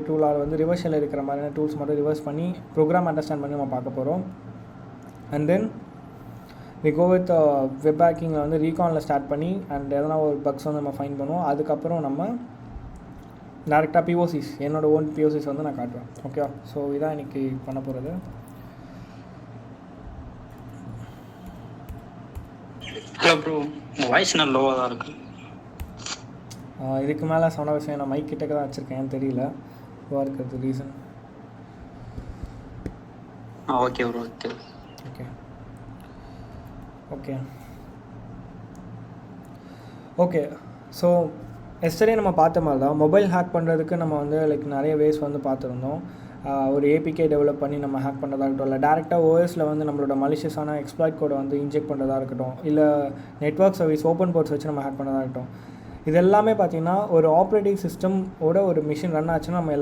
டூலால் வந்து ரிவர்ஷனில் இருக்கிற மாதிரியான டூல்ஸ் மட்டும் ரிவர்ஸ் பண்ணி ப்ரோக்ராம் அண்டர்ஸ்டாண்ட் பண்ணி நம்ம பார்க்க போகிறோம். And then we go with web ஹேக்கிங்கில் வந்து ரீகானில் ஸ்டார்ட் பண்ணி அண்ட் எதனா ஒரு பக்ஸ் வந்து நம்ம ஃபைன் பண்ணுவோம். அதுக்கப்புறம் நம்ம டேரெக்டாக பிஓசிஸ் என்னோடய ஓன் பிஓசிஸ் வந்து நான் காட்டுவேன். ஓகே, ஸோ இதான் இன்றைக்கி பண்ண போகிறது. ஹலோ ப்ரோ, உங்கள் வாய்ஸ் நல்லா லோவாக தான் இருக்குது. இதுக்கு மேலே சொன்ன விஷயம் நான் மைக் கிட்டக்க தான் வச்சுருக்கேன், ஏன்னு தெரியல லோவாக இருக்கிறது reason. Okay bro, okay okay okay okay so yesterday நம்ம பார்த்த மாதிரி தான் மொபைல் ஹேக் பண்ணுறதுக்கு நம்ம வந்து லைக் நிறைய வேஸ் வந்து பார்த்துருந்தோம். ஒரு ஏபிகே டெவலப் பண்ணி நம்ம ஹேக் பண்ணுறதா இருக்கட்டும், இல்லை டேரெக்டாக ஓஎஸில் வந்து நம்மளோட மலிஷியஸான எக்ஸ்ப்ளாய்ட் கோடை வந்து இன்ஜெக்ட் பண்ணுறதா இருக்கட்டும், இல்லை நெட்வொர்க் சர்வீஸ் ஓப்பன் போர்ட்ஸ் வச்சு நம்ம ஹேக் பண்ணுறதா இருக்கட்டும். இது எல்லாமே பார்த்திங்கன்னா ஒரு ஆப்ரேட்டிங் சிஸ்டமோட ஒரு மிஷின் ரன் ஆச்சுன்னா நம்ம